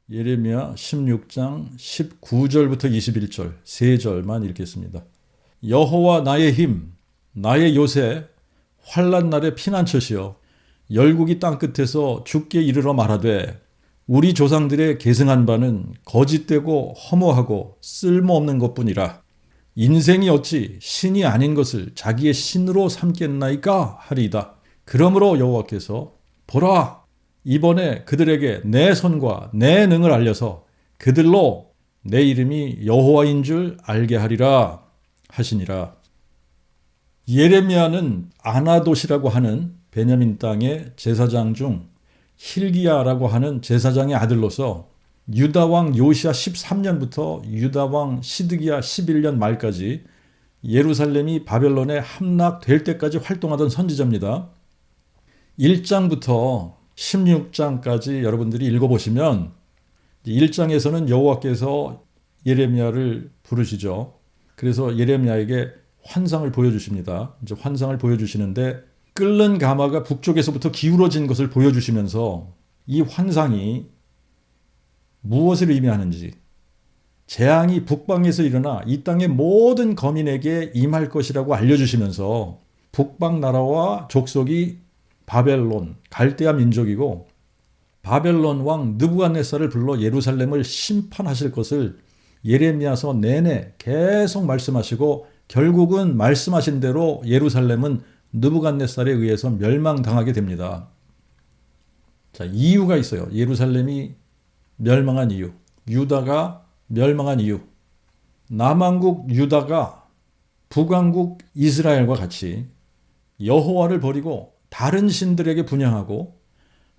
예레미야 16장 19절부터 21절 세 절만 읽겠습니다. 여호와 나의 힘, 나의 요새, 환난 날의 피난처시여, 열국이 땅끝에서 주께 이르러 말하되 우리 조상들의 계승한 바는 거짓되고 허무하고 쓸모없는 것뿐이라. 인생이 어찌 신이 아닌 것을 자기의 신으로 삼겠나이까 하리이다. 그러므로 여호와께서 보라, 이번에 그들에게 내 손과 내 능을 알려서 그들로 내 이름이 여호와인 줄 알게 하리라 하시니라. 예레미야는 아나돗이라고 하는 베냐민 땅의 제사장 중 hil기야라고 하는 제사장의 아들로서 유다왕 요시야 13년부터 유다왕 시드기야 11년 말까지 예루살렘이 바벨론에 함락될 때까지 활동하던 선지자입니다. 1장부터 16장까지 여러분들이 읽어보시면 1장에서는 여호와께서 예레미야를 부르시죠. 그래서 예레미야에게 환상을 보여주십니다. 이제 환상을 보여주시는데 끓는 가마가 북쪽에서부터 기울어진 것을 보여주시면서 이 환상이 무엇을 의미하는지, 재앙이 북방에서 일어나 이 땅의 모든 거민에게 임할 것이라고 알려주시면서 북방 나라와 족속이 바벨론, 갈대아 민족이고 바벨론 왕 느부갓네살을 불러 예루살렘을 심판하실 것을 예레미야서 내내 계속 말씀하시고 결국은 말씀하신 대로 예루살렘은 느부갓네살에 의해서 멸망당하게 됩니다. 자, 이유가 있어요. 예루살렘이 멸망한 이유, 유다가 멸망한 이유. 남왕국 유다가 북왕국 이스라엘과 같이 여호와를 버리고 다른 신들에게 분향하고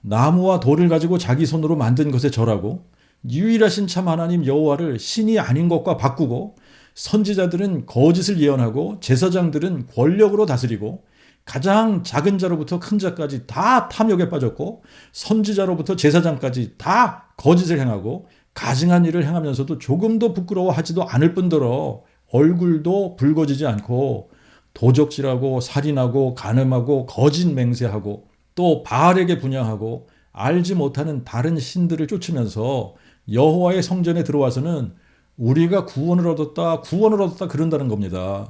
나무와 돌을 가지고 자기 손으로 만든 것에 절하고 유일하신 참 하나님 여호와를 신이 아닌 것과 바꾸고 선지자들은 거짓을 예언하고 제사장들은 권력으로 다스리고 가장 작은 자로부터 큰 자까지 다 탐욕에 빠졌고 선지자로부터 제사장까지 다 거짓을 행하고 가증한 일을 행하면서도 조금도 부끄러워하지도 않을 뿐더러 얼굴도 붉어지지 않고 도적질하고 살인하고 간음하고 거짓 맹세하고 또 바알에게 분향하고 알지 못하는 다른 신들을 쫓으면서 여호와의 성전에 들어와서는 우리가 구원을 얻었다 그런다는 겁니다.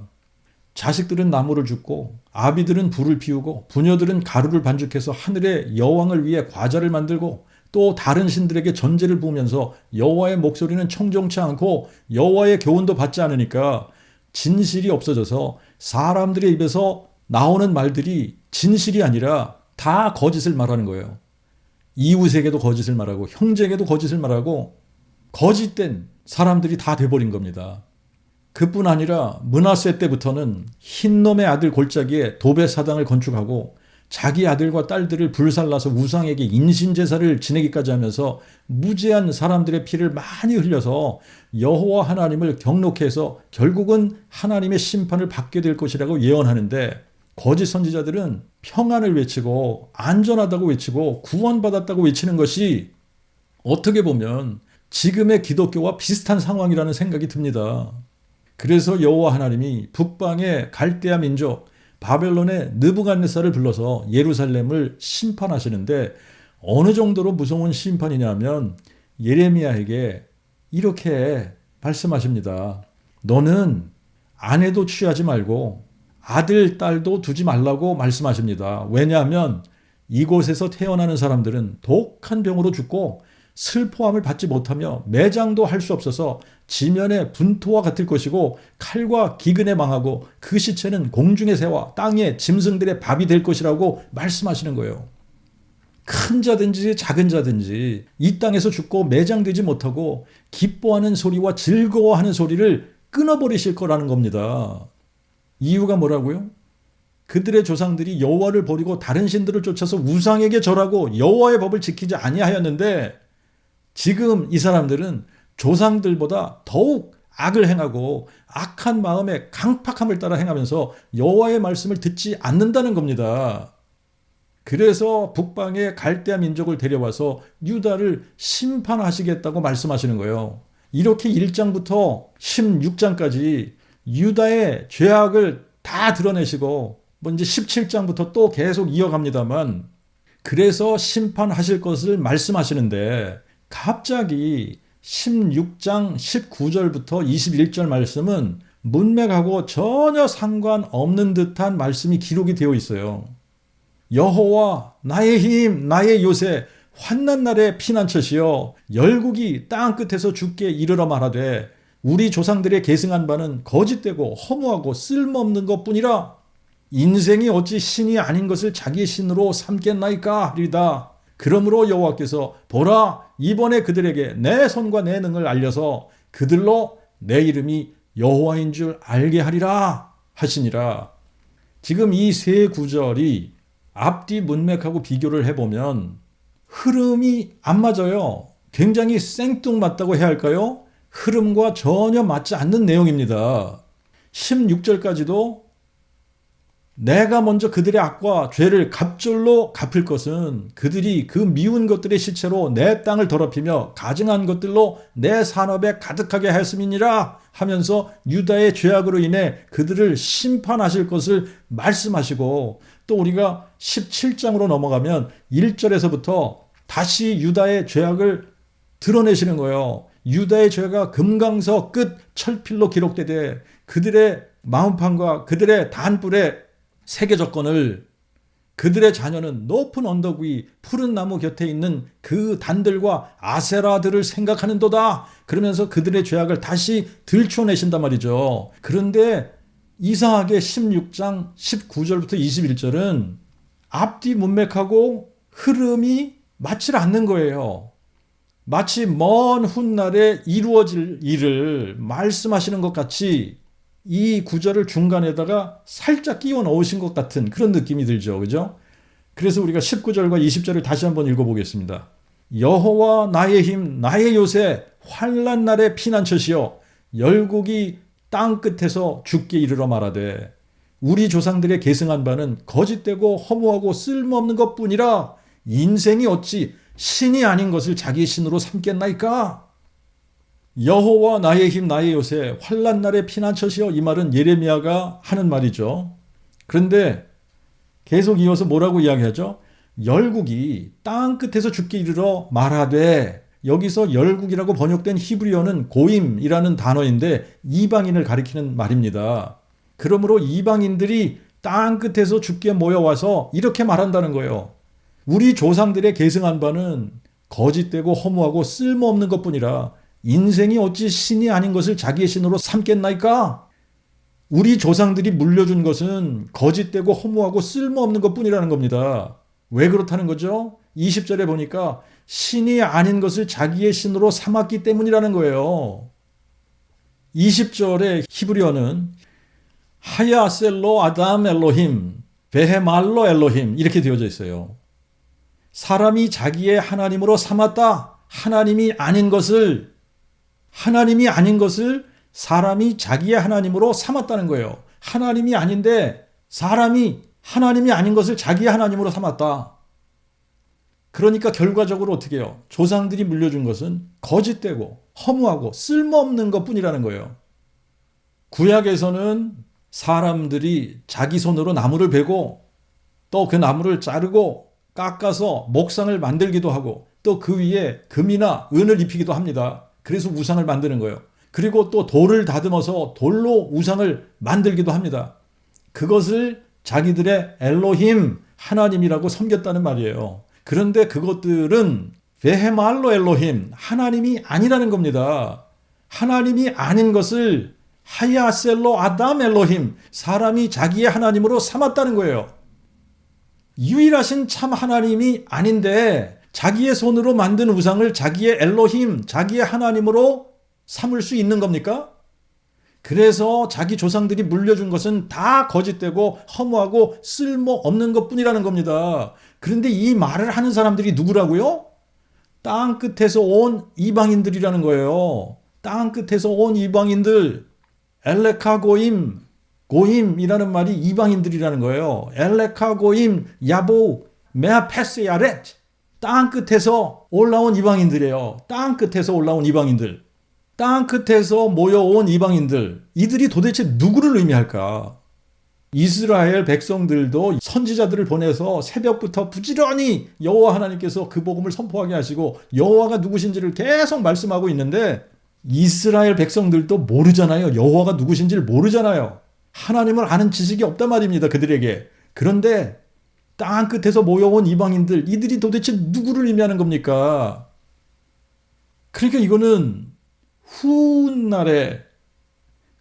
자식들은 나무를 줍고 아비들은 불을 피우고 부녀들은 가루를 반죽해서 하늘의 여왕을 위해 과자를 만들고 또 다른 신들에게 전제를 부으면서 여호와의 목소리는 청종치 않고 여호와의 교훈도 받지 않으니까 진실이 없어져서 사람들의 입에서 나오는 말들이 진실이 아니라 다 거짓을 말하는 거예요. 이웃에게도 거짓을 말하고 형제에게도 거짓을 말하고 거짓된 사람들이 다 돼버린 겁니다. 그뿐 아니라 므낫세 때부터는 흰놈의 아들 골짜기에 도배사당을 건축하고 자기 아들과 딸들을 불살라서 우상에게 인신제사를 지내기까지 하면서 무죄한 사람들의 피를 많이 흘려서 여호와 하나님을 경록해 해서 결국은 하나님의 심판을 받게 될 것이라고 예언하는데 거짓 선지자들은 평안을 외치고 안전하다고 외치고 구원받았다고 외치는 것이 어떻게 보면 지금의 기독교와 비슷한 상황이라는 생각이 듭니다. 그래서 여호와 하나님이 북방의 갈대아 민족 바벨론의 느부갓네살을 불러서 예루살렘을 심판하시는데 어느 정도로 무서운 심판이냐면 예레미야에게 이렇게 말씀하십니다. 너는 아내도 취하지 말고 아들, 딸도 두지 말라고 말씀하십니다. 왜냐하면 이곳에서 태어나는 사람들은 독한 병으로 죽고 슬퍼함을 받지 못하며 매장도 할 수 없어서 지면의 분토와 같을 것이고 칼과 기근에 망하고 그 시체는 공중의 새와 땅의 짐승들의 밥이 될 것이라고 말씀하시는 거예요. 큰 자든지 작은 자든지 이 땅에서 죽고 매장되지 못하고 기뻐하는 소리와 즐거워하는 소리를 끊어버리실 거라는 겁니다. 이유가 뭐라고요? 그들의 조상들이 여호와를 버리고 다른 신들을 쫓아서 우상에게 절하고 여호와의 법을 지키지 아니하였는데 지금 이 사람들은 조상들보다 더욱 악을 행하고 악한 마음의 강팍함을 따라 행하면서 여호와의 말씀을 듣지 않는다는 겁니다. 그래서 북방의 갈대아 민족을 데려와서 유다를 심판하시겠다고 말씀하시는 거예요. 이렇게 1장부터 16장까지 유다의 죄악을 다 드러내시고 이제 17장부터 또 계속 이어갑니다만 그래서 심판하실 것을 말씀하시는데 갑자기 16장 19절부터 21절 말씀은 문맥하고 전혀 상관없는 듯한 말씀이 기록이 되어 있어요. 여호와 나의 힘 나의 요새 환난 날의 피난처시여 열국이 땅 끝에서 주께 이르러 말하되 우리 조상들의 계승한 바는 거짓되고 허무하고 쓸모없는 것뿐이라 인생이 어찌 신이 아닌 것을 자기의 신으로 삼겠나이까 하리다. 그러므로 여호와께서 보라 이번에 그들에게 내 손과 내 능을 알려서 그들로 내 이름이 여호와인 줄 알게 하리라 하시니라. 지금 이 세 구절이 앞뒤 문맥하고 비교를 해보면 흐름이 안 맞아요. 굉장히 생뚱맞다고 해야 할까요? 흐름과 전혀 맞지 않는 내용입니다. 16절까지도 내가 먼저 그들의 악과 죄를 갑절로 갚을 것은 그들이 그 미운 것들의 실체로 내 땅을 더럽히며 가증한 것들로 내 산업에 가득하게 하였음이니라 하면서 유다의 죄악으로 인해 그들을 심판하실 것을 말씀하시고 또 우리가 17장으로 넘어가면 1절에서부터 다시 유다의 죄악을 드러내시는 거예요. 유다의 죄가 금강서 끝 철필로 기록되되 그들의 마음판과 그들의 단뿔에 세계조건을 그들의 자녀는 높은 언덕 위 푸른 나무 곁에 있는 그 단들과 아세라들을 생각하는도다. 그러면서 그들의 죄악을 다시 들춰내신단 말이죠. 그런데 이상하게 16장 19절부터 21절은 앞뒤 문맥하고 흐름이 맞지 않는 거예요. 마치 먼 훗날에 이루어질 일을 말씀하시는 것 같이 이 구절을 중간에다가 살짝 끼워 넣으신 것 같은 그런 느낌이 들죠. 그죠? 그래서 우리가 19절과 20절을 다시 한번 읽어보겠습니다. 여호와 나의 힘 나의 요새 환난 날의 피난처시여 열국이 땅 끝에서 주께 이르러 말하되 우리 조상들의 계승한 바는 거짓되고 허무하고 쓸모없는 것뿐이라 인생이 어찌 신이 아닌 것을 자기의 신으로 삼겠나이까? 여호와 나의 힘 나의 요새 환난 날의 피난처시여 이 말은 예레미야가 하는 말이죠. 그런데 계속 이어서 뭐라고 이야기하죠? 열국이 땅 끝에서 주께 이르러 말하되 여기서 열국이라고 번역된 히브리어는 고임이라는 단어인데 이방인을 가리키는 말입니다. 그러므로 이방인들이 땅 끝에서 주께 모여와서 이렇게 말한다는 거예요. 우리 조상들의 계승한 바는 거짓되고 허무하고 쓸모없는 것뿐이라 인생이 어찌 신이 아닌 것을 자기의 신으로 삼겠나이까? 우리 조상들이 물려준 것은 거짓되고 허무하고 쓸모없는 것뿐이라는 겁니다. 왜 그렇다는 거죠? 20절에 보니까 신이 아닌 것을 자기의 신으로 삼았기 때문이라는 거예요. 20절의 히브리어는 하야셀로 아담 엘로힘 베헤말로 엘로힘 이렇게 되어져 있어요. 사람이 자기의 하나님으로 삼았다. 하나님이 아닌 것을 사람이 자기의 하나님으로 삼았다는 거예요. 하나님이 아닌데 사람이 하나님이 아닌 것을 자기의 하나님으로 삼았다. 그러니까 결과적으로 어떻게 해요? 조상들이 물려준 것은 거짓되고 허무하고 쓸모없는 것뿐이라는 거예요. 구약에서는 사람들이 자기 손으로 나무를 베고 또 그 나무를 자르고 깎아서 목상을 만들기도 하고 또 그 위에 금이나 은을 입히기도 합니다. 그래서 우상을 만드는 거예요. 그리고 또 돌을 다듬어서 돌로 우상을 만들기도 합니다. 그것을 자기들의 엘로힘 하나님이라고 섬겼다는 말이에요. 그런데 그것들은 베헤말로 엘로힘 하나님이 아니라는 겁니다. 하나님이 아닌 것을 하야셀로 아담 엘로힘 사람이 자기의 하나님으로 삼았다는 거예요. 유일하신 참 하나님이 아닌데 자기의 손으로 만든 우상을 자기의 엘로힘 자기의 하나님으로 삼을 수 있는 겁니까? 그래서 자기 조상들이 물려준 것은 다 거짓되고 허무하고 쓸모없는 것뿐이라는 겁니다. 그런데 이 말을 하는 사람들이 누구라고요? 땅 끝에서 온 이방인들이라는 거예요. 땅 끝에서 온 이방인들. 엘레카 고임, 고임이라는 말이 이방인들이라는 거예요. 엘레카 고임, 야보, 메아페스 야렛. 땅 끝에서 올라온 이방인들이에요. 땅 끝에서 올라온 이방인들. 땅 끝에서 모여온 이방인들. 이들이 도대체 누구를 의미할까? 이스라엘 백성들도 선지자들을 보내서 새벽부터 부지런히 여호와 하나님께서 그 복음을 선포하게 하시고 여호와가 누구신지를 계속 말씀하고 있는데 이스라엘 백성들도 모르잖아요. 여호와가 누구신지를 모르잖아요. 하나님을 아는 지식이 없단 말입니다. 그들에게. 그런데 땅 끝에서 모여온 이방인들, 이들이 도대체 누구를 의미하는 겁니까? 그러니까 이거는 훗날에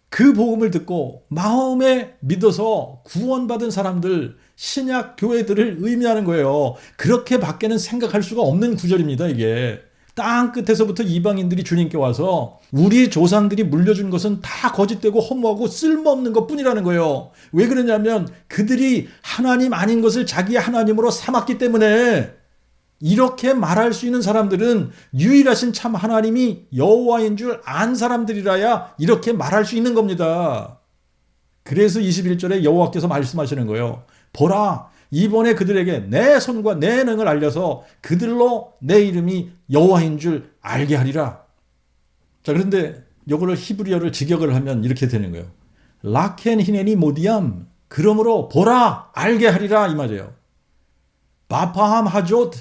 그 복음을 듣고 마음에 믿어서 구원받은 사람들, 신약 교회들을 의미하는 거예요. 그렇게 밖에는 생각할 수가 없는 구절입니다, 이게. 땅 끝에서부터 이방인들이 주님께 와서 우리 조상들이 물려준 것은 다 거짓되고 허무하고 쓸모없는 것뿐이라는 거예요. 왜 그러냐면 그들이 하나님 아닌 것을 자기의 하나님으로 삼았기 때문에. 이렇게 말할 수 있는 사람들은 유일하신 참 하나님이 여호와인 줄 안 사람들이라야 이렇게 말할 수 있는 겁니다. 그래서 21절에 여호와께서 말씀하시는 거예요. 보라, 이번에 그들에게 내 손과 내 능을 알려서 그들로 내 이름이 여호와인 줄 알게 하리라. 자, 그런데 이거를 히브리어를 직역을 하면 이렇게 되는 거예요. 라켄 히네니 모디암, 그러므로 보라 알게 하리라 이 말이에요. 바파함 하조트,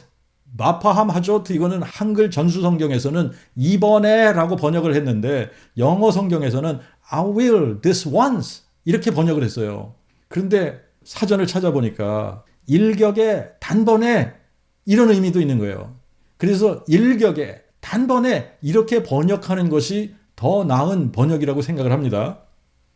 마파함 하조트, 이거는 한글 전수 성경에서는 이번에 라고 번역을 했는데 영어 성경에서는 I will this once 이렇게 번역을 했어요. 그런데 사전을 찾아보니까 일격에 단번에 이런 의미도 있는 거예요. 그래서 일격에 단번에 이렇게 번역하는 것이 더 나은 번역이라고 생각을 합니다.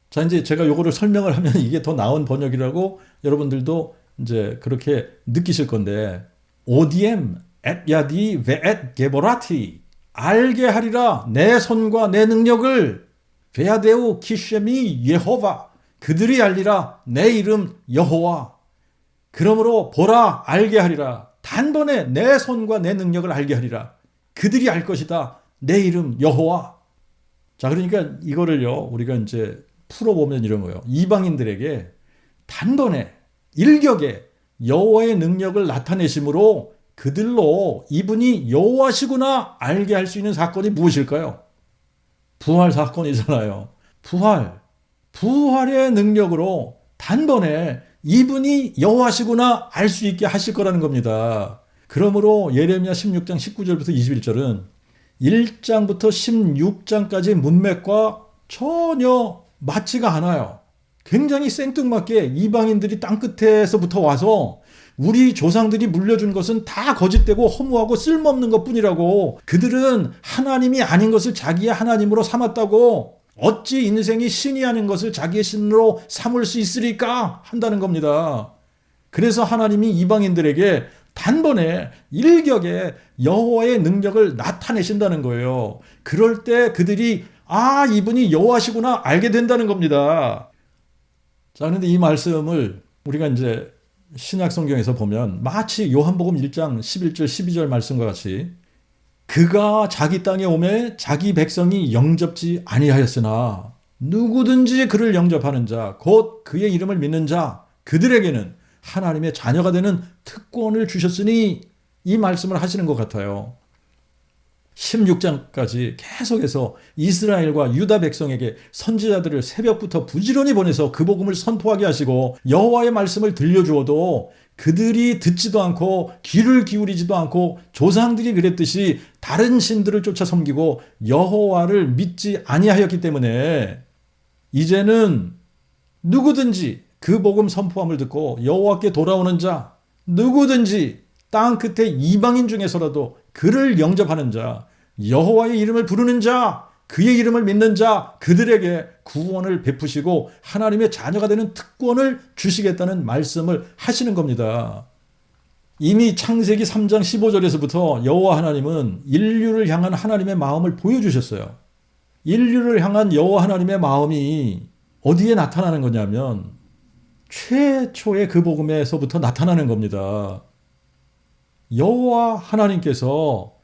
자, 이제 제가 요거를 설명을 하면 이게 더 나은 번역이라고 여러분들도 이제 그렇게 느끼실 건데, ODM 앳 야디 베앳 게보라티, 알게 하리라 내 손과 내 능력을, 베야데우 키쉐미 예호바, 그들이 알리라 내 이름 여호와, 그러므로 보라 알게 하리라, 단번에 내 손과 내 능력을 알게 하리라, 그들이 알 것이다 내 이름 여호와. 자, 그러니까 이거를요 우리가 이제 풀어보면 이런 거예요. 이방인들에게 단번에 일격에 여호와의 능력을 나타내심으로 그들로 이분이 여호와시구나 알게 할 수 있는 사건이 무엇일까요? 부활 사건이잖아요. 부활의 능력으로 단번에 이분이 여호와시구나 알 수 있게 하실 거라는 겁니다. 그러므로 예레미야 16장 19절부터 21절은 1장부터 16장까지의 문맥과 전혀 맞지가 않아요. 굉장히 생뚱맞게 이방인들이 땅끝에서부터 와서 우리 조상들이 물려준 것은 다 거짓되고 허무하고 쓸모없는 것뿐이라고, 그들은 하나님이 아닌 것을 자기의 하나님으로 삼았다고, 어찌 인생이 신이 아닌 것을 자기의 신으로 삼을 수 있으리까 한다는 겁니다. 그래서 하나님이 이방인들에게 단번에 일격에 여호와의 능력을 나타내신다는 거예요. 그럴 때 그들이 아, 이분이 여호와시구나 알게 된다는 겁니다. 자, 그런데 이 말씀을 우리가 이제 신약 성경에서 보면 마치 요한복음 1장 11절 12절 말씀과 같이, 그가 자기 땅에 오매 자기 백성이 영접지 아니하였으나 누구든지 그를 영접하는 자 곧 그의 이름을 믿는 자 그들에게는 하나님의 자녀가 되는 특권을 주셨으니, 이 말씀을 하시는 것 같아요. 16장까지 계속해서 이스라엘과 유다 백성에게 선지자들을 새벽부터 부지런히 보내서 그 복음을 선포하게 하시고 여호와의 말씀을 들려주어도 그들이 듣지도 않고 귀를 기울이지도 않고 조상들이 그랬듯이 다른 신들을 쫓아 섬기고 여호와를 믿지 아니하였기 때문에 이제는 누구든지 그 복음 선포함을 듣고 여호와께 돌아오는 자, 누구든지 땅 끝에 이방인 중에서라도 그를 영접하는 자, 여호와의 이름을 부르는 자, 그의 이름을 믿는 자, 그들에게 구원을 베푸시고 하나님의 자녀가 되는 특권을 주시겠다는 말씀을 하시는 겁니다. 이미 창세기 3장 15절에서부터 여호와 하나님은 인류를 향한 하나님의 마음을 보여주셨어요. 인류를 향한 여호와 하나님의 마음이 어디에 나타나는 거냐면 최초의 그 복음에서부터 나타나는 겁니다. 여호와 하나님께서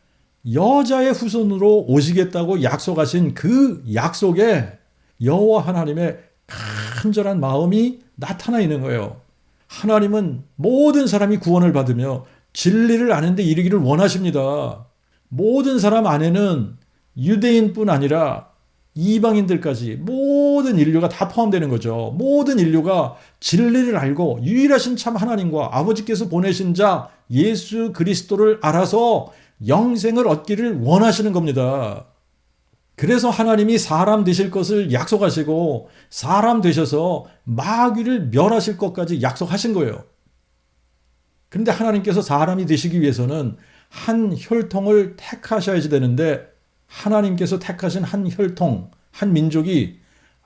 여자의 후손으로 오시겠다고 약속하신 그 약속에 여호와 하나님의 간절한 마음이 나타나 있는 거예요. 하나님은 모든 사람이 구원을 받으며 진리를 아는 데 이르기를 원하십니다. 모든 사람 안에는 유대인뿐 아니라 이방인들까지 모든 인류가 다 포함되는 거죠. 모든 인류가 진리를 알고 유일하신 참 하나님과 아버지께서 보내신 자 예수 그리스도를 알아서 영생을 얻기를 원하시는 겁니다. 그래서 하나님이 사람 되실 것을 약속하시고 사람 되셔서 마귀를 멸하실 것까지 약속하신 거예요. 그런데 하나님께서 사람이 되시기 위해서는 한 혈통을 택하셔야지 되는데 하나님께서 택하신 한 혈통, 한 민족이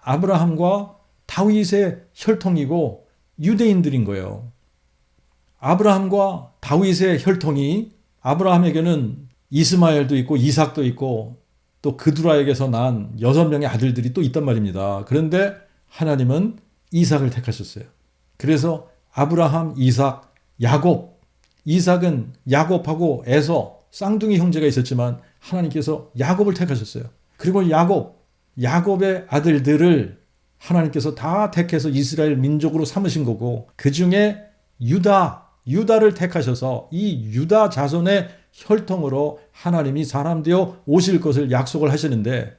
아브라함과 다윗의 혈통이고 유대인들인 거예요. 아브라함과 다윗의 혈통이 아브라함에게는 이스마엘도 있고 이삭도 있고 또 그두라에게서 난 6명의 아들들이 또 있단 말입니다. 그런데 하나님은 이삭을 택하셨어요. 그래서 아브라함, 이삭, 야곱, 이삭은 야곱하고 에서 쌍둥이 형제가 있었지만 하나님께서 야곱을 택하셨어요. 그리고 야곱의 아들들을 하나님께서 다 택해서 이스라엘 민족으로 삼으신 거고 그 중에 유다를 택하셔서 이 유다 자손의 혈통으로 하나님이 사람 되어 오실 것을 약속을 하시는데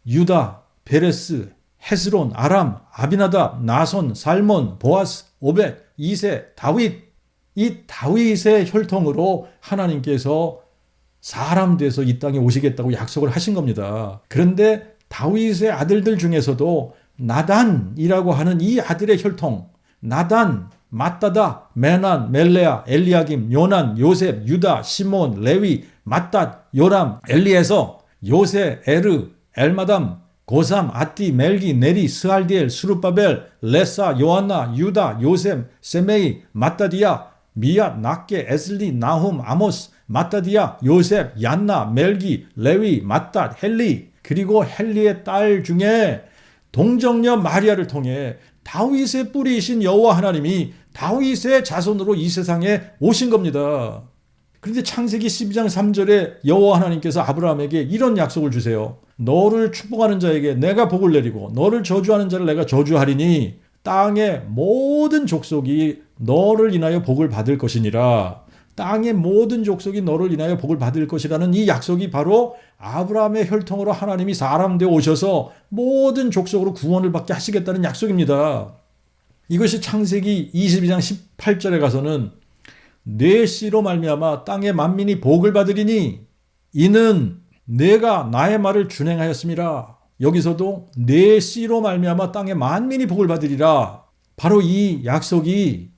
유다, 베레스, 헤스론, 아람, 아비나답, 나손, 살몬, 보아스, 오벳, 이세, 다윗 이 다윗의 혈통으로 하나님께서 사람 돼서 이 땅에 오시겠다고 약속을 하신 겁니다. 그런데 다윗의 아들들 중에서도 나단이라고 하는 이 아들의 혈통 나단, 마따다, 메난, 멜레아, 엘리야김, 요난, 요셉, 유다, 시몬, 레위, 맏닷, 요람, 엘리에서, 요세, 에르, 엘마담, 고삼, 아띠, 멜기, 네리, 스알디엘, 수르바벨, 레사, 요한나, 유다, 요셈, 세메이, 마따디아, 미앗, 낫게, 에슬리, 나훔, 아모스, 마따디아, 요셉, 얀나, 멜기, 레위, 맏닷, 헬리 그리고 헬리의 딸 중에 동정녀 마리아를 통해 다윗의 뿌리이신 여호와 하나님이 다윗의 자손으로 이 세상에 오신 겁니다. 그런데 창세기 12장 3절에 여호와 하나님께서 아브라함에게 이런 약속을 주세요. 너를 축복하는 자에게 내가 복을 내리고 너를 저주하는 자를 내가 저주하리니 땅의 모든 족속이 너를 인하여 복을 받을 것이니라. 땅의 모든 족속이 너를 인하여 복을 받을 것이라는 이 약속이 바로 아브라함의 혈통으로 하나님이 사람 되어 오셔서 모든 족속으로 구원을 받게 하시겠다는 약속입니다. 이것이 창세기 22장 18절에 가서는 내 씨로 말미암아 땅의 만민이 복을 받으리니 이는 내가 나의 말을 준행하였음이라. 여기서도 내 씨로 말미암아 땅의 만민이 복을 받으리라. 바로 이 약속이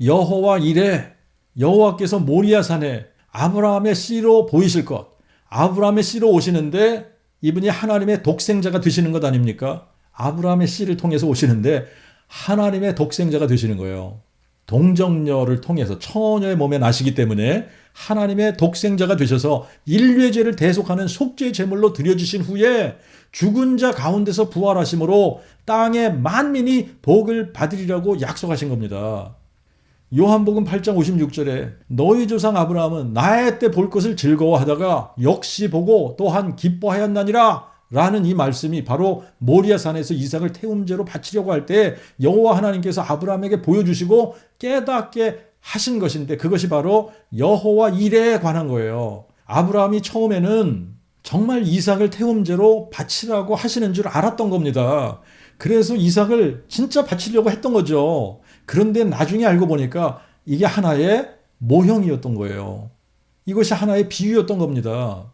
여호와 이레 여호와께서 모리아산에 아브라함의 씨로 보이실 것 아브라함의 씨로 오시는데 이분이 하나님의 독생자가 되시는 것 아닙니까? 아브라함의 씨를 통해서 오시는데 하나님의 독생자가 되시는 거예요. 동정녀를 통해서 처녀의 몸에 나시기 때문에 하나님의 독생자가 되셔서 인류의 죄를 대속하는 속죄의 제물로 드려주신 후에 죽은 자 가운데서 부활하심으로 땅의 만민이 복을 받으리라고 약속하신 겁니다. 요한복음 8장 56절에 너희 조상 아브라함은 나의 때 볼 것을 즐거워하다가 역시 보고 또한 기뻐하였나니라 라는 이 말씀이 바로 모리아산에서 이삭을 태움제로 바치려고 할 때 여호와 하나님께서 아브라함에게 보여주시고 깨닫게 하신 것인데 그것이 바로 여호와 이레에 관한 거예요. 아브라함이 처음에는 정말 이삭을 태움제로 바치라고 하시는 줄 알았던 겁니다. 그래서 이삭을 진짜 바치려고 했던 거죠. 그런데 나중에 알고 보니까 이게 하나의 모형이었던 거예요. 이것이 하나의 비유였던 겁니다.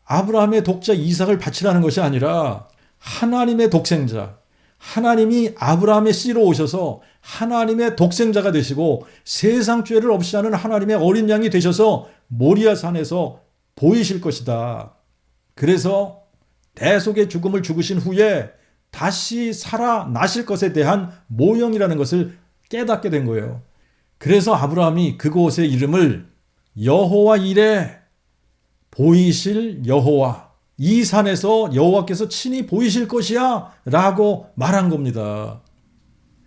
아브라함의 독자 이삭을 바치라는 것이 아니라 하나님의 독생자, 하나님이 아브라함의 씨로 오셔서 하나님의 독생자가 되시고 세상 죄를 없이 하는 하나님의 어린 양이 되셔서 모리아산에서 보이실 것이다. 그래서 대속의 죽음을 죽으신 후에 다시 살아나실 것에 대한 모형이라는 것을 깨닫게 된 거예요. 그래서 아브라함이 그곳의 이름을 여호와 이레 보이실 여호와 이 산에서 여호와께서 친히 보이실 것이야 라고 말한 겁니다.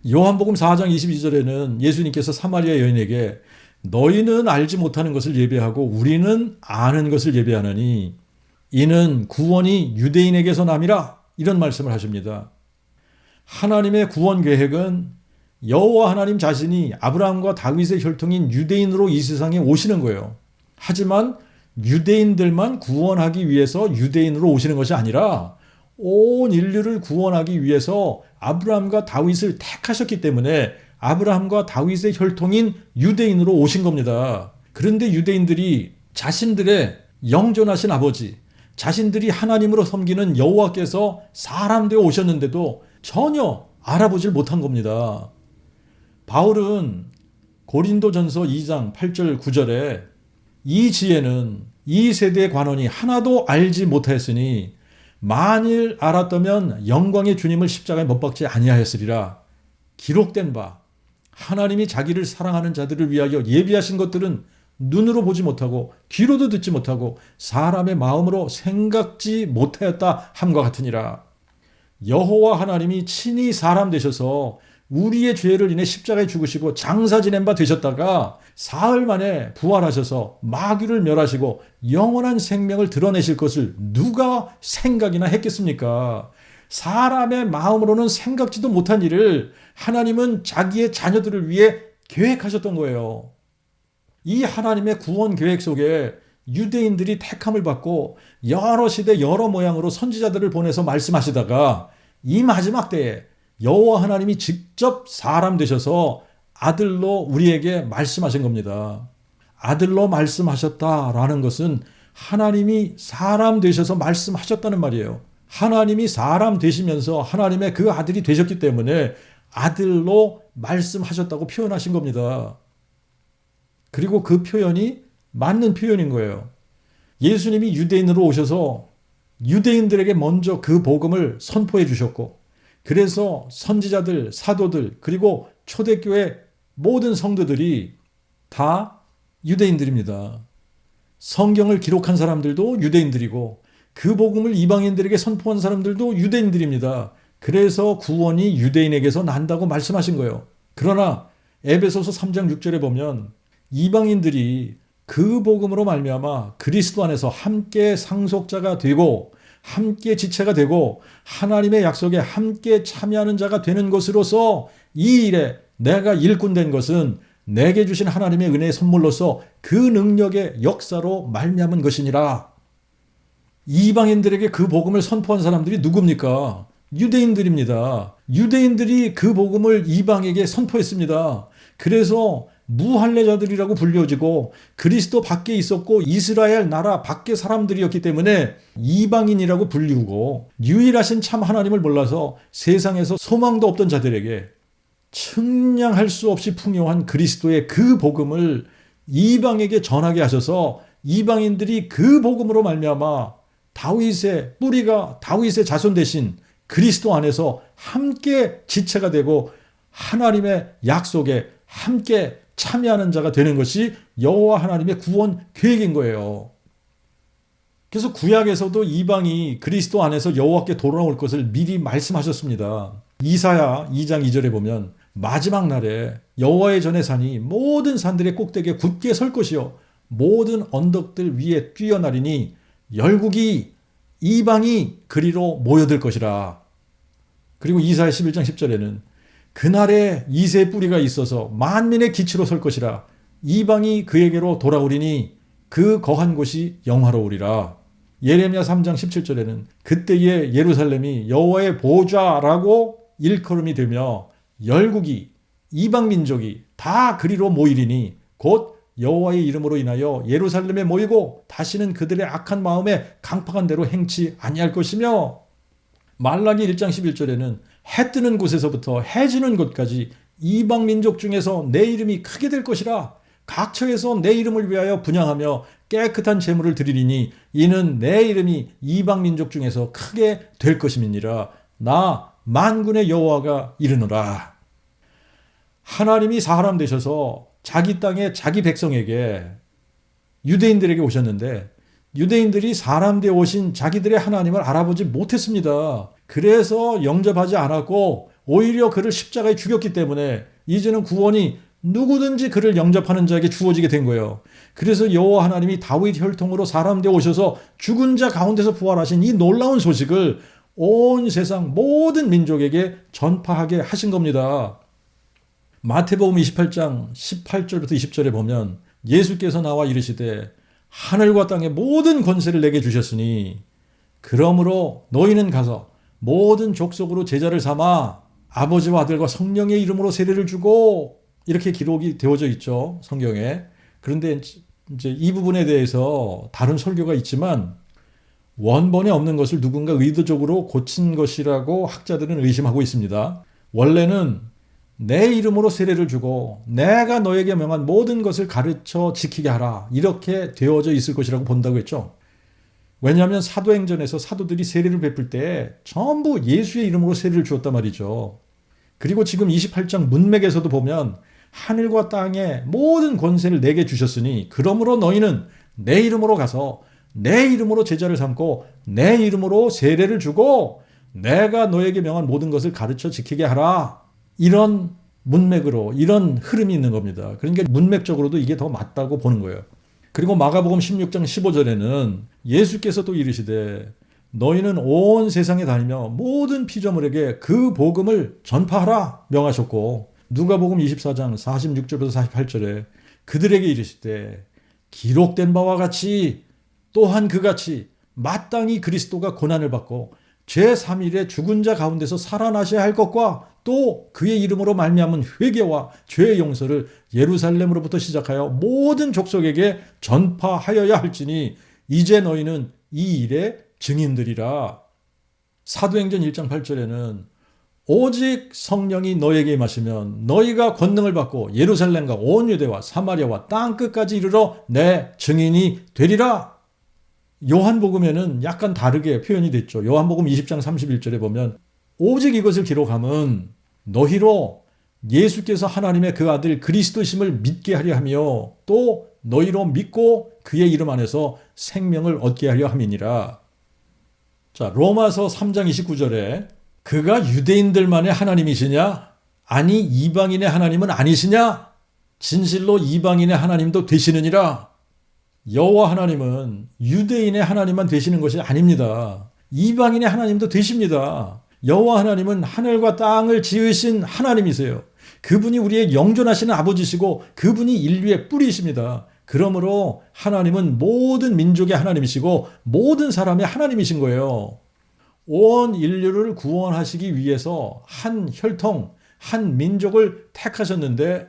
요한복음 4장 22절에는 예수님께서 사마리아 여인에게 너희는 알지 못하는 것을 예배하고 우리는 아는 것을 예배하느니 이는 구원이 유대인에게서 남이라 이런 말씀을 하십니다. 하나님의 구원 계획은 여호와 하나님 자신이 아브라함과 다윗의 혈통인 유대인으로 이 세상에 오시는 거예요. 하지만 유대인들만 구원하기 위해서 유대인으로 오시는 것이 아니라 온 인류를 구원하기 위해서 아브라함과 다윗을 택하셨기 때문에 아브라함과 다윗의 혈통인 유대인으로 오신 겁니다. 그런데 유대인들이 자신들의 영존하신 아버지, 자신들이 하나님으로 섬기는 여호와께서 사람 되어 오셨는데도 전혀 알아보질 못한 겁니다. 바울은 고린도전서 2장 8절 9절에 이 지혜는 이 세대의 관원이 하나도 알지 못하였으니 만일 알았다면 영광의 주님을 십자가에 못 박지 아니하였으리라. 기록된 바 하나님이 자기를 사랑하는 자들을 위하여 예비하신 것들은 눈으로 보지 못하고 귀로도 듣지 못하고 사람의 마음으로 생각지 못하였다 함과 같으니라. 여호와 하나님이 친히 사람 되셔서 우리의 죄를 인해 십자가에 죽으시고 장사 지낸 바 되셨다가 사흘 만에 부활하셔서 마귀를 멸하시고 영원한 생명을 드러내실 것을 누가 생각이나 했겠습니까? 사람의 마음으로는 생각지도 못한 일을 하나님은 자기의 자녀들을 위해 계획하셨던 거예요. 이 하나님의 구원 계획 속에 유대인들이 택함을 받고 여러 시대 여러 모양으로 선지자들을 보내서 말씀하시다가 이 마지막 때에 여호와 하나님이 직접 사람 되셔서 아들로 우리에게 말씀하신 겁니다. 아들로 말씀하셨다라는 것은 하나님이 사람 되셔서 말씀하셨다는 말이에요. 하나님이 사람 되시면서 하나님의 그 아들이 되셨기 때문에 아들로 말씀하셨다고 표현하신 겁니다. 그리고 그 표현이 맞는 표현인 거예요. 예수님이 유대인으로 오셔서 유대인들에게 먼저 그 복음을 선포해 주셨고, 그래서 선지자들, 사도들, 그리고 초대교회 모든 성도들이 다 유대인들입니다. 성경을 기록한 사람들도 유대인들이고 그 복음을 이방인들에게 선포한 사람들도 유대인들입니다. 그래서 구원이 유대인에게서 난다고 말씀하신 거예요. 그러나 에베소서 3장 6절에 보면 이방인들이 그 복음으로 말미암아 그리스도 안에서 함께 상속자가 되고 함께 지체가 되고 하나님의 약속에 함께 참여하는 자가 되는 것으로서 이 일에 내가 일꾼 된 것은 내게 주신 하나님의 은혜의 선물로서 그 능력의 역사로 말미암은 것이니라. 이방인들에게 그 복음을 선포한 사람들이 누굽니까? 유대인들입니다. 유대인들이 그 복음을 이방에게 선포했습니다. 그래서 무할례자들이라고 불려지고 그리스도 밖에 있었고 이스라엘 나라 밖의 사람들이었기 때문에 이방인이라고 불리우고 유일하신 참 하나님을 몰라서 세상에서 소망도 없던 자들에게 측량할 수 없이 풍요한 그리스도의 그 복음을 이방에게 전하게 하셔서 이방인들이 그 복음으로 말미암아 다윗의 뿌리가 다윗의 자손 대신 그리스도 안에서 함께 지체가 되고 하나님의 약속에 함께 참여하는 자가 되는 것이 여호와 하나님의 구원 계획인 거예요. 그래서 구약에서도 이방이 그리스도 안에서 여호와께 돌아올 것을 미리 말씀하셨습니다. 이사야 2장 2절에 보면 마지막 날에 여호와의 전의 산이 모든 산들의 꼭대기에 굳게 설 것이요 모든 언덕들 위에 뛰어나리니 열국이 이방이 그리로 모여들 것이라. 그리고 이사야 11장 10절에는 그날에 이새의 뿌리가 있어서 만민의 기치로 설 것이라. 이방이 그에게로 돌아오리니 그 거한 곳이 영화로우리라. 예레미야 3장 17절에는 그때에 예루살렘이 여호와의 보좌라고 일컬음이 되며 열국이 이방 민족이 다 그리로 모이리니 곧 여호와의 이름으로 인하여 예루살렘에 모이고 다시는 그들의 악한 마음에 강팍한 대로 행치 아니할 것이며 말라기 1장 11절에는 해 뜨는 곳에서부터 해 지는 곳까지 이방 민족 중에서 내 이름이 크게 될 것이라. 각처에서 내 이름을 위하여 분향하며 깨끗한 제물을 드리리니 이는 내 이름이 이방 민족 중에서 크게 될 것임이니라. 나 만군의 여호와가 이르노라. 하나님이 사람 되셔서 자기 땅에 자기 백성에게 유대인들에게 오셨는데 유대인들이 사람 되어 오신 자기들의 하나님을 알아보지 못했습니다. 그래서 영접하지 않았고 오히려 그를 십자가에 죽였기 때문에 이제는 구원이 누구든지 그를 영접하는 자에게 주어지게 된 거예요. 그래서 여호와 하나님이 다윗 혈통으로 사람 되어 오셔서 죽은 자 가운데서 부활하신 이 놀라운 소식을 온 세상 모든 민족에게 전파하게 하신 겁니다. 마태복음 28장 18절부터 20절에 보면 예수께서 나와 이르시되 하늘과 땅의 모든 권세를 내게 주셨으니 그러므로 너희는 가서 모든 족속으로 제자를 삼아 아버지와 아들과 성령의 이름으로 세례를 주고, 이렇게 기록이 되어져 있죠, 성경에. 그런데 이제 이 부분에 대해서 다른 설교가 있지만 원본에 없는 것을 누군가 의도적으로 고친 것이라고 학자들은 의심하고 있습니다. 원래는 내 이름으로 세례를 주고 내가 너에게 명한 모든 것을 가르쳐 지키게 하라, 이렇게 되어져 있을 것이라고 본다고 했죠. 왜냐하면 사도행전에서 사도들이 세례를 베풀 때 전부 예수의 이름으로 세례를 주었단 말이죠. 그리고 지금 28장 문맥에서도 보면 하늘과 땅의 모든 권세를 내게 주셨으니 그러므로 너희는 내 이름으로 가서 내 이름으로 제자를 삼고 내 이름으로 세례를 주고 내가 너에게 명한 모든 것을 가르쳐 지키게 하라, 이런 문맥으로, 이런 흐름이 있는 겁니다. 그러니까 문맥적으로도 이게 더 맞다고 보는 거예요. 그리고 마가복음 16장 15절에는 예수께서 또 이르시되 너희는 온 세상에 다니며 모든 피조물에게 그 복음을 전파하라 명하셨고, 누가복음 24장 46절부터 48절에 그들에게 이르시되 기록된 바와 같이 또한 그같이 마땅히 그리스도가 고난을 받고 제3일에 죽은 자 가운데서 살아나셔야 할 것과 또 그의 이름으로 말미암은 회개와 죄의 용서를 예루살렘으로부터 시작하여 모든 족속에게 전파하여야 할지니 이제 너희는 이 일의 증인들이라. 사도행전 1장 8절에는 오직 성령이 너에게 임하시면 너희가 권능을 받고 예루살렘과 온 유대와 사마리아와 땅끝까지 이르러 내 증인이 되리라. 요한복음에는 약간 다르게 표현이 됐죠. 요한복음 20장 31절에 보면 오직 이것을 기록함은 너희로 예수께서 하나님의 그 아들 그리스도심을 믿게 하려 하며 또 너희로 믿고 그의 이름 안에서 생명을 얻게 하려 함이니라. 자, 로마서 3장 29절에 그가 유대인들만의 하나님이시냐? 아니 이방인의 하나님은 아니시냐? 진실로 이방인의 하나님도 되시느니라. 여호와 하나님은 유대인의 하나님만 되시는 것이 아닙니다. 이방인의 하나님도 되십니다. 여호와 하나님은 하늘과 땅을 지으신 하나님이세요. 그분이 우리의 영존하시는 아버지시고 그분이 인류의 뿌리이십니다. 그러므로 하나님은 모든 민족의 하나님이시고 모든 사람의 하나님이신 거예요. 온 인류를 구원하시기 위해서 한 혈통, 한 민족을 택하셨는데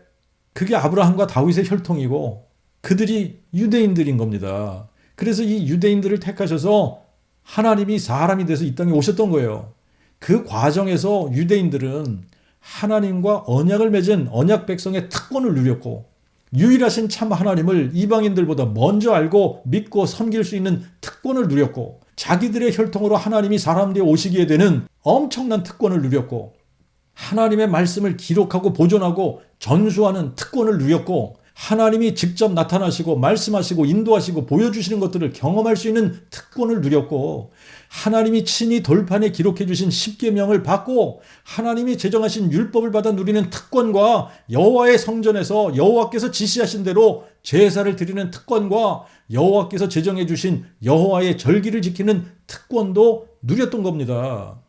그게 아브라함과 다윗의 혈통이고 그들이 유대인들인 겁니다. 그래서 이 유대인들을 택하셔서 하나님이 사람이 돼서 이 땅에 오셨던 거예요. 그 과정에서 유대인들은 하나님과 언약을 맺은 언약 백성의 특권을 누렸고 유일하신 참 하나님을 이방인들보다 먼저 알고 믿고 섬길 수 있는 특권을 누렸고 자기들의 혈통으로 하나님이 사람 되어 오시게 되는 엄청난 특권을 누렸고 하나님의 말씀을 기록하고 보존하고 전수하는 특권을 누렸고 하나님이 직접 나타나시고 말씀하시고 인도하시고 보여주시는 것들을 경험할 수 있는 특권을 누렸고 하나님이 친히 돌판에 기록해 주신 십계명을 받고 하나님이 제정하신 율법을 받아 누리는 특권과 여호와의 성전에서 여호와께서 지시하신 대로 제사를 드리는 특권과 여호와께서 제정해 주신 여호와의 절기를 지키는 특권도 누렸던 겁니다.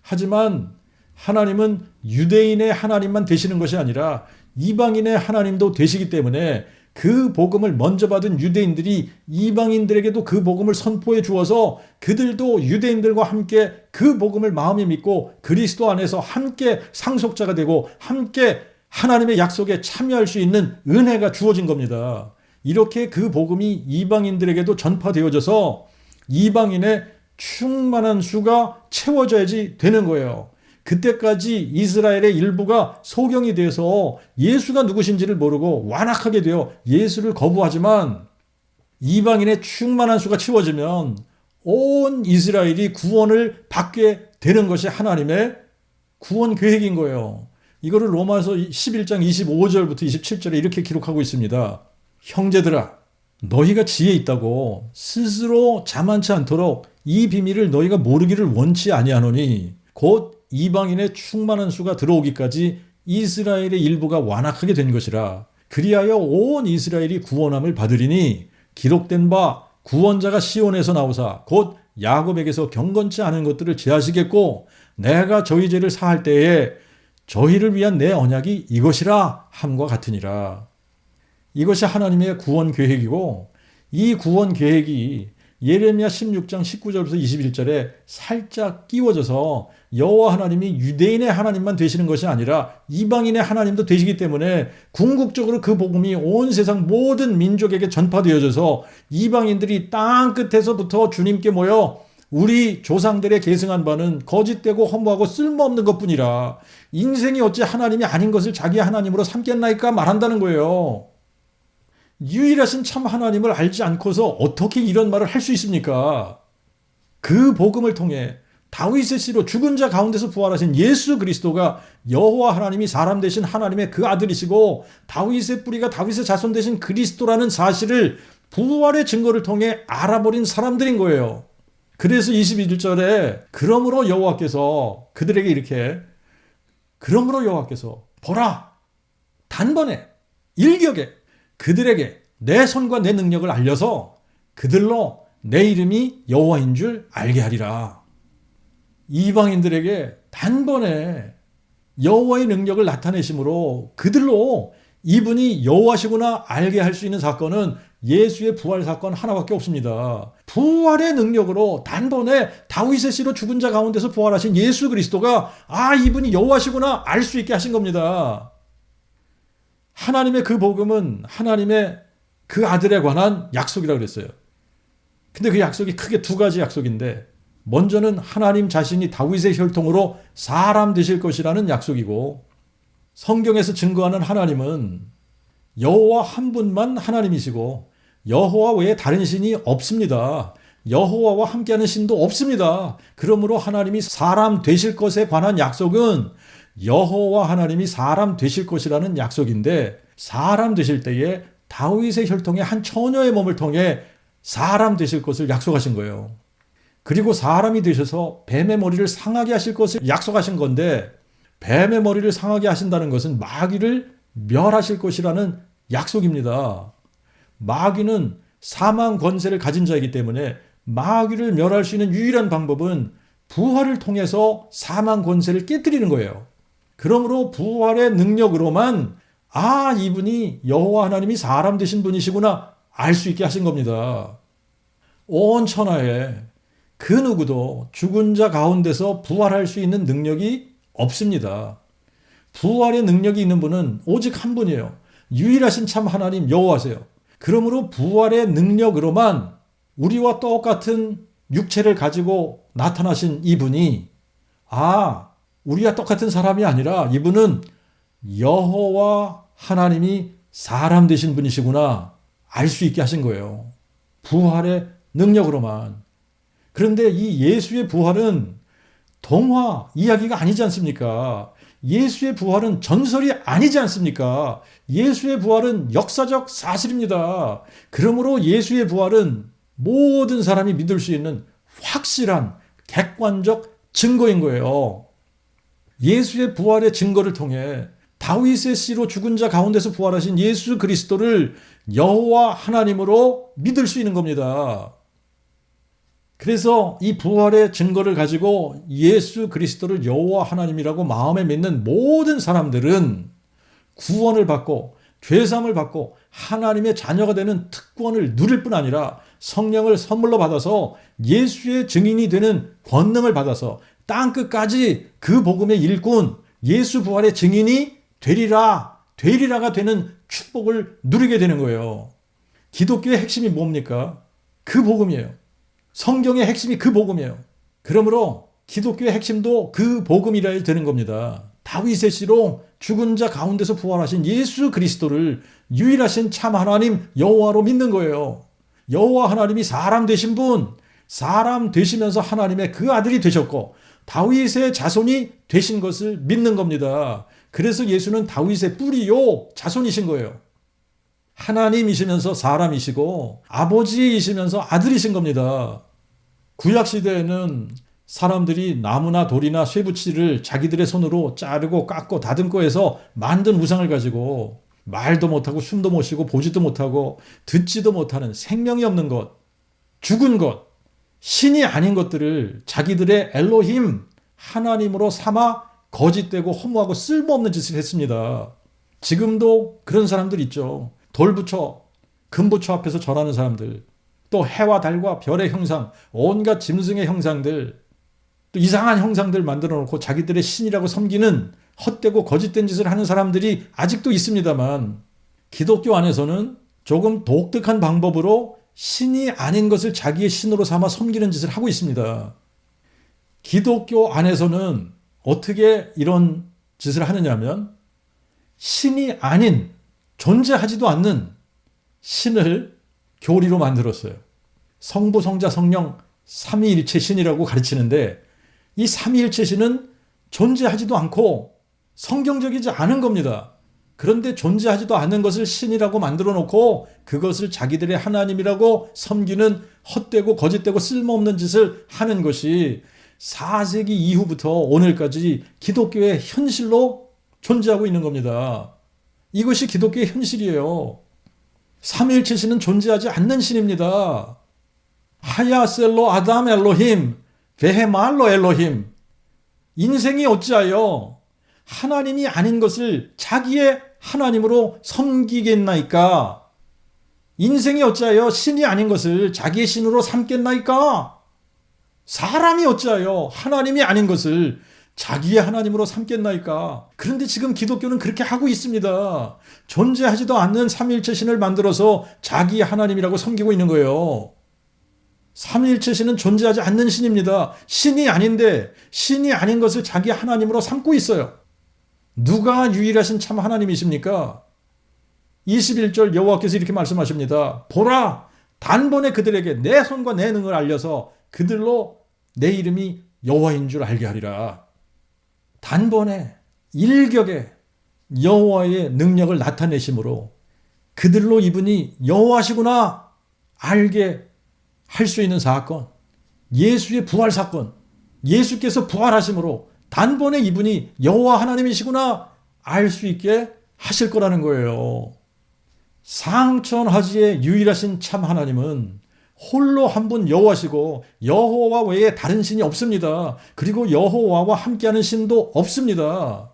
하지만 하나님은 유대인의 하나님만 되시는 것이 아니라 이방인의 하나님도 되시기 때문에 그 복음을 먼저 받은 유대인들이 이방인들에게도 그 복음을 선포해 주어서 그들도 유대인들과 함께 그 복음을 마음에 믿고 그리스도 안에서 함께 상속자가 되고 함께 하나님의 약속에 참여할 수 있는 은혜가 주어진 겁니다. 이렇게 그 복음이 이방인들에게도 전파되어져서 이방인의 충만한 수가 채워져야지 되는 거예요. 그때까지 이스라엘의 일부가 소경이 돼서 예수가 누구신지를 모르고 완악하게 되어 예수를 거부하지만 이방인의 충만한 수가 채워지면 온 이스라엘이 구원을 받게 되는 것이 하나님의 구원 계획인 거예요. 이거를 로마서 11장 25절부터 27절에 이렇게 기록하고 있습니다. 형제들아, 너희가 지혜 있다고 스스로 자만치 않도록 이 비밀을 너희가 모르기를 원치 아니하노니 곧 이방인의 충만한 수가 들어오기까지 이스라엘의 일부가 완악하게 된 것이라. 그리하여 온 이스라엘이 구원함을 받으리니 기록된 바 구원자가 시온에서 나오사 곧 야곱에게서 경건치 않은 것들을 제하시겠고 내가 저희 죄를 사할 때에 저희를 위한 내 언약이 이것이라 함과 같으니라. 이것이 하나님의 구원 계획이고 이 구원 계획이 예레미야 16장 19절부터 21절에 살짝 끼워져서 여호와 하나님이 유대인의 하나님만 되시는 것이 아니라 이방인의 하나님도 되시기 때문에 궁극적으로 그 복음이 온 세상 모든 민족에게 전파되어져서 이방인들이 땅 끝에서부터 주님께 모여 우리 조상들의 계승한 바는 거짓되고 허무하고 쓸모없는 것뿐이라 인생이 어찌 하나님이 아닌 것을 자기 하나님으로 삼겠나이까 말한다는 거예요. 유일하신 참 하나님을 알지 않고서 어떻게 이런 말을 할 수 있습니까? 그 복음을 통해 다윗의 씨로 죽은 자 가운데서 부활하신 예수 그리스도가 여호와 하나님이 사람 되신 하나님의 그 아들이시고 다윗의 뿌리가 다윗의 자손 되신 그리스도라는 사실을 부활의 증거를 통해 알아버린 사람들인 거예요. 그래서 21절에 그러므로 여호와께서 그들에게 이렇게 그러므로 여호와께서 보라 단번에 일격에 그들에게 내 손과 내 능력을 알려서 그들로 내 이름이 여호와인 줄 알게 하리라. 이방인들에게 단번에 여호와의 능력을 나타내심으로 그들로 이분이 여호와시구나 알게 할 수 있는 사건은 예수의 부활 사건 하나밖에 없습니다. 부활의 능력으로 단번에 다윗의 씨로 죽은 자 가운데서 부활하신 예수 그리스도가 이분이 여호와시구나 알 수 있게 하신 겁니다. 하나님의 그 복음은 하나님의 그 아들에 관한 약속이라고 그랬어요. 근데 그 약속이 크게 두 가지 약속인데 먼저는 하나님 자신이 다윗의 혈통으로 사람 되실 것이라는 약속이고 성경에서 증거하는 하나님은 여호와 한 분만 하나님이시고 여호와 외에 다른 신이 없습니다. 여호와와 함께하는 신도 없습니다. 그러므로 하나님이 사람 되실 것에 관한 약속은 여호와 하나님이 사람 되실 것이라는 약속인데 사람 되실 때에 다윗의 혈통의 한 처녀의 몸을 통해 사람 되실 것을 약속하신 거예요. 그리고 사람이 되셔서 뱀의 머리를 상하게 하실 것을 약속하신 건데 뱀의 머리를 상하게 하신다는 것은 마귀를 멸하실 것이라는 약속입니다. 마귀는 사망 권세를 가진 자이기 때문에 마귀를 멸할 수 있는 유일한 방법은 부활을 통해서 사망 권세를 깨뜨리는 거예요. 그러므로 부활의 능력으로만 이분이 여호와 하나님이 사람 되신 분이시구나 알 수 있게 하신 겁니다. 온 천하에 그 누구도 죽은 자 가운데서 부활할 수 있는 능력이 없습니다. 부활의 능력이 있는 분은 오직 한 분이에요. 유일하신 참 하나님 여호와세요. 그러므로 부활의 능력으로만 우리와 똑같은 육체를 가지고 나타나신 이분이 우리와 똑같은 사람이 아니라 이분은 여호와 하나님이 사람 되신 분이시구나 알 수 있게 하신 거예요. 부활의 능력으로만. 그런데 이 예수의 부활은 동화 이야기가 아니지 않습니까? 예수의 부활은 전설이 아니지 않습니까? 예수의 부활은 역사적 사실입니다. 그러므로 예수의 부활은 모든 사람이 믿을 수 있는 확실한 객관적 증거인 거예요. 예수의 부활의 증거를 통해 다윗의 씨로 죽은 자 가운데서 부활하신 예수 그리스도를 여호와 하나님으로 믿을 수 있는 겁니다. 그래서 이 부활의 증거를 가지고 예수 그리스도를 여호와 하나님이라고 마음에 믿는 모든 사람들은 구원을 받고 죄사함을 받고 하나님의 자녀가 되는 특권을 누릴 뿐 아니라 성령을 선물로 받아서 예수의 증인이 되는 권능을 받아서 땅끝까지 그 복음의 일꾼 예수 부활의 증인이 되리라가 되는 축복을 누리게 되는 거예요. 기독교의 핵심이 뭡니까? 그 복음이에요. 성경의 핵심이 그 복음이에요. 그러므로 기독교의 핵심도 그 복음이라 되는 겁니다. 다윗의 씨로 죽은 자 가운데서 부활하신 예수 그리스도를 유일하신 참 하나님 여호와로 믿는 거예요. 여호와 하나님이 사람 되신 분, 사람 되시면서 하나님의 그 아들이 되셨고 다윗의 자손이 되신 것을 믿는 겁니다. 그래서 예수는 다윗의 뿌리요 자손이신 거예요. 하나님이시면서 사람이시고 아버지이시면서 아들이신 겁니다. 구약시대에는 사람들이 나무나 돌이나 쇠붙이를 자기들의 손으로 자르고 깎고 다듬고 해서 만든 우상을 가지고 말도 못하고 숨도 못 쉬고 보지도 못하고 듣지도 못하는 생명이 없는 것, 죽은 것, 신이 아닌 것들을 자기들의 엘로힘 하나님으로 삼아 거짓되고 허무하고 쓸모없는 짓을 했습니다. 지금도 그런 사람들 있죠. 돌부처, 금부처 앞에서 절하는 사람들. 또 해와 달과 별의 형상, 온갖 짐승의 형상들, 또 이상한 형상들 만들어 놓고 자기들의 신이라고 섬기는 헛되고 거짓된 짓을 하는 사람들이 아직도 있습니다만, 기독교 안에서는 조금 독특한 방법으로 신이 아닌 것을 자기의 신으로 삼아 섬기는 짓을 하고 있습니다. 기독교 안에서는 어떻게 이런 짓을 하느냐면, 신이 아닌, 존재하지도 않는 신을 교리로 만들었어요. 성부, 성자, 성령 삼위일체 신이라고 가르치는데, 이 삼위일체 신은 존재하지도 않고 성경적이지 않은 겁니다. 그런데 존재하지도 않는 것을 신이라고 만들어 놓고 그것을 자기들의 하나님이라고 섬기는 헛되고 거짓되고 쓸모없는 짓을 하는 것이 4세기 이후부터 오늘까지 기독교의 현실로 존재하고 있는 겁니다. 이것이 기독교의 현실이에요. 삼위일체 신은 존재하지 않는 신입니다. 하야셀로 아담 엘로힘 베헤말로 엘로힘. 인생이 어찌하여 하나님이 아닌 것을 자기의 하나님으로 섬기겠나이까? 인생이 어찌하여 신이 아닌 것을 자기의 신으로 삼겠나이까? 사람이 어찌하여 하나님이 아닌 것을 자기의 하나님으로 삼겠나이까? 그런데 지금 기독교는 그렇게 하고 있습니다. 존재하지도 않는 삼위일체 신을 만들어서 자기 하나님이라고 섬기고 있는 거예요. 삼위일체 신은 존재하지 않는 신입니다. 신이 아닌데 신이 아닌 것을 자기 하나님으로 삼고 있어요. 누가 유일하신 참 하나님이십니까? 21절 여호와께서 이렇게 말씀하십니다. 보라, 단번에 그들에게 내 손과 내 능을 알려서 그들로 내 이름이 여호와인 줄 알게 하리라. 단번에 일격에 여호와의 능력을 나타내심으로 그들로 이분이 여호와시구나 알게 할 수 있는 사건, 예수의 부활 사건, 예수께서 부활하심으로 단번에 이분이 여호와 하나님이시구나 알 수 있게 하실 거라는 거예요. 상천하지의 유일하신 참 하나님은 홀로 한 분 여호와시고 여호와 외에 다른 신이 없습니다. 그리고 여호와와 함께하는 신도 없습니다.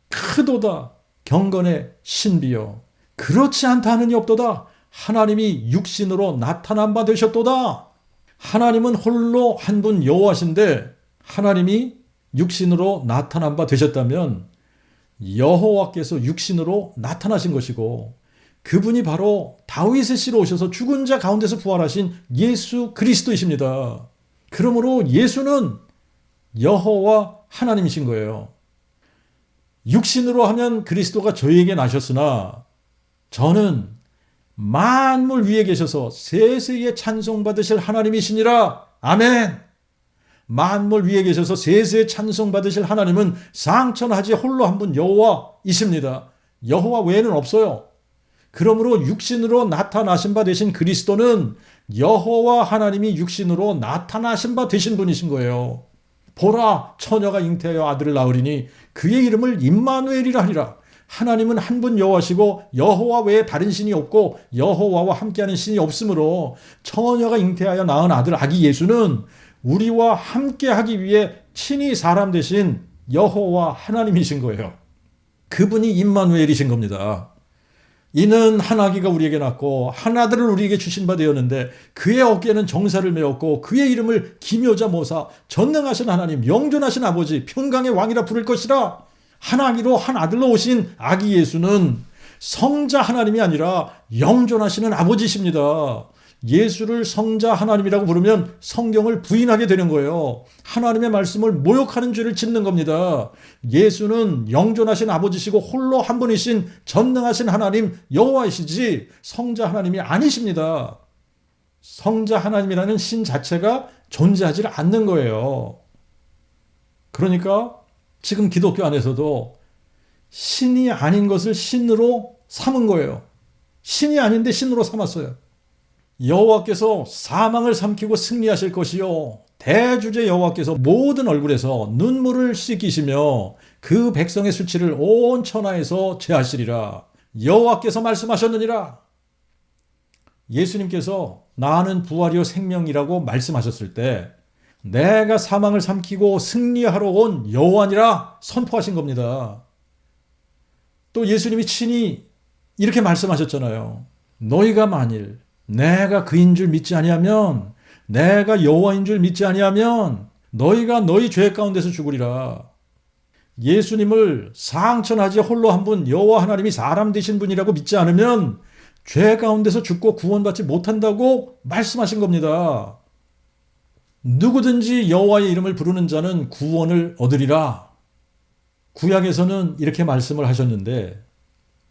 크도다 경건의 신비여 그렇지 않다 하느니 없도다. 하나님이 육신으로 나타난 바 되셨도다. 하나님은 홀로 한 분 여호와신데 하나님이 육신으로 나타난 바 되셨다면 여호와께서 육신으로 나타나신 것이고 그분이 바로 다윗의 씨로 오셔서 죽은 자 가운데서 부활하신 예수 그리스도이십니다. 그러므로 예수는 여호와 하나님이신 거예요. 육신으로 하면 그리스도가 저에게 나셨으나 저는 만물 위에 계셔서 세세에 찬송받으실 하나님이시니라. 아멘. 만물 위에 계셔서 세세에 찬송받으실 하나님은 상천하지 홀로 한 분 여호와이십니다. 여호와 외에는 없어요. 그러므로 육신으로 나타나신 바 되신 그리스도는 여호와 하나님이 육신으로 나타나신 바 되신 분이신 거예요. 보라, 처녀가 잉태하여 아들을 낳으리니 그의 이름을 임마누엘이라 하리라. 하나님은 한 분 여호와시고 여호와 외에 다른 신이 없고 여호와와 함께하는 신이 없으므로 처녀가 잉태하여 낳은 아들 아기 예수는 우리와 함께하기 위해 친히 사람 되신 여호와 하나님이신 거예요. 그분이 임마누엘이신 겁니다. 이는 한 아기가 우리에게 낳고 한 아들을 우리에게 주신 바 되었는데 그의 어깨에는 정사를 메었고 그의 이름을 기묘자 모사 전능하신 하나님 영존하신 아버지 평강의 왕이라 부를 것이라. 한 아기로 한 아들로 오신 아기 예수는 성자 하나님이 아니라 영존하시는 아버지십니다. 예수를 성자 하나님이라고 부르면 성경을 부인하게 되는 거예요. 하나님의 말씀을 모욕하는 죄를 짓는 겁니다. 예수는 영존하신 아버지시고 홀로 한 분이신 전능하신 하나님 여호와이시지 성자 하나님이 아니십니다. 성자 하나님이라는 신 자체가 존재하지 않는 거예요. 그러니까 지금 기독교 안에서도 신이 아닌 것을 신으로 삼은 거예요. 신이 아닌데 신으로 삼았어요. 여호와께서 사망을 삼키고 승리하실 것이요 대주제 여호와께서 모든 얼굴에서 눈물을 씻기시며 그 백성의 수치를 온 천하에서 제하시리라. 여호와께서 말씀하셨느니라. 예수님께서 나는 부활이요 생명이라고 말씀하셨을 때 내가 사망을 삼키고 승리하러 온 여호와니라 선포하신 겁니다. 또 예수님이 친히 이렇게 말씀하셨잖아요. 너희가 만일 내가 그인 줄 믿지 아니하면, 내가 여호와인 줄 믿지 아니하면 너희가 너희 죄 가운데서 죽으리라. 예수님을 상천하지 홀로 한 분 여호와 하나님이 사람 되신 분이라고 믿지 않으면 죄 가운데서 죽고 구원받지 못한다고 말씀하신 겁니다. 누구든지 여호와의 이름을 부르는 자는 구원을 얻으리라. 구약에서는 이렇게 말씀을 하셨는데,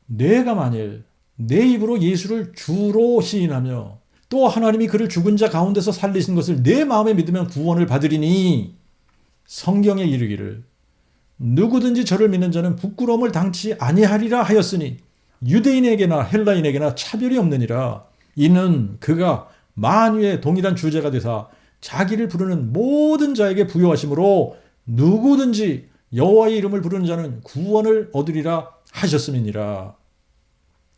내가 만일 내 입으로 예수를 주로 시인하며 또 하나님이 그를 죽은 자 가운데서 살리신 것을 내 마음에 믿으면 구원을 받으리니, 성경에 이르기를 누구든지 저를 믿는 자는 부끄러움을 당치 아니하리라 하였으니 유대인에게나 헬라인에게나 차별이 없느니라. 이는 그가 만유의 동일한 주제가 되사 자기를 부르는 모든 자에게 부여하심으로 누구든지 여호와의 이름을 부르는 자는 구원을 얻으리라 하셨음이니라.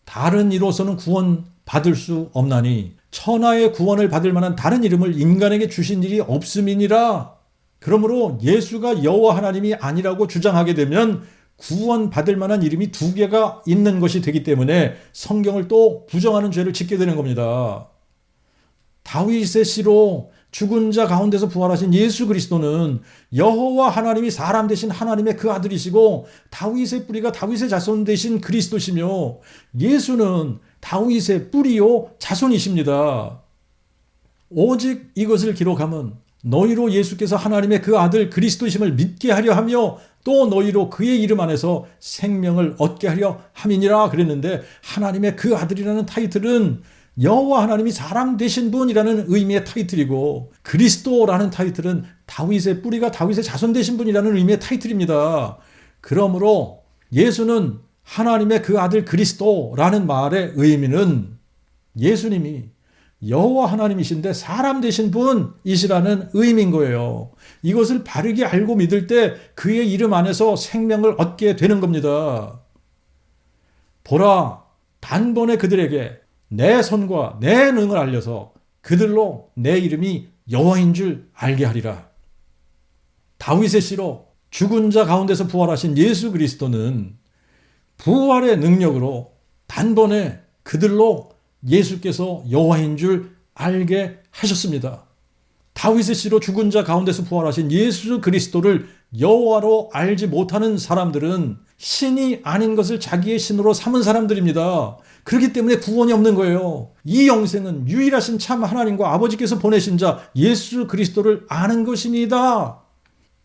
다른 이로서는 구원 받을 수 없나니 천하의 구원을 받을 만한 다른 이름을 인간에게 주신 일이 없음이니라. 그러므로 예수가 여호와 하나님이 아니라고 주장하게 되면 구원 받을 만한 이름이 두 개가 있는 것이 되기 때문에 성경을 또 부정하는 죄를 짓게 되는 겁니다. 다윗의 씨로 죽은 자 가운데서 부활하신 예수 그리스도는 여호와 하나님이 사람 되신 하나님의 그 아들이시고 다윗의 뿌리가 다윗의 자손 되신 그리스도시며, 예수는 다윗의 뿌리요 자손이십니다. 오직 이것을 기록함은 너희로 예수께서 하나님의 그 아들 그리스도심을 믿게 하려 하며 또 너희로 그의 이름 안에서 생명을 얻게 하려 함이니라 그랬는데, 하나님의 그 아들이라는 타이틀은 여호와 하나님이 사람 되신 분이라는 의미의 타이틀이고, 그리스도라는 타이틀은 다윗의 뿌리가 다윗의 자손 되신 분이라는 의미의 타이틀입니다. 그러므로 예수는 하나님의 그 아들 그리스도라는 말의 의미는 예수님이 여호와 하나님이신데 사람 되신 분이시라는 의미인 거예요. 이것을 바르게 알고 믿을 때 그의 이름 안에서 생명을 얻게 되는 겁니다. 보라, 단번에 그들에게 내 선과 내 능을 알려서 그들로 내 이름이 여호와인 줄 알게 하리라. 다윗의 씨로 죽은 자 가운데서 부활하신 예수 그리스도는 부활의 능력으로 단번에 그들로 예수께서 여호와인 줄 알게 하셨습니다. 다윗의 씨로 죽은 자 가운데서 부활하신 예수 그리스도를 여호와로 알지 못하는 사람들은 신이 아닌 것을 자기의 신으로 삼은 사람들입니다. 그렇기 때문에 구원이 없는 거예요. 이 영생은 유일하신 참 하나님과 아버지께서 보내신 자 예수 그리스도를 아는 것입니다.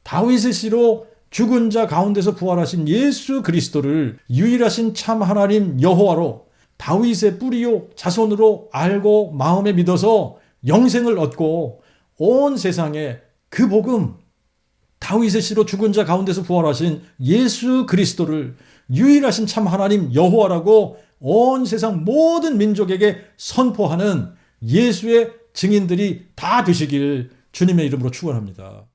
다윗의 씨로 죽은 자 가운데서 부활하신 예수 그리스도를 유일하신 참 하나님 여호와로 다윗의 뿌리요 자손으로 알고 마음에 믿어서 영생을 얻고 온 세상에 그 복음, 다윗의 씨로 죽은 자 가운데서 부활하신 예수 그리스도를 유일하신 참 하나님 여호와라고 온 세상 모든 민족에게 선포하는 예수의 증인들이 다 되시길 주님의 이름으로 축원합니다.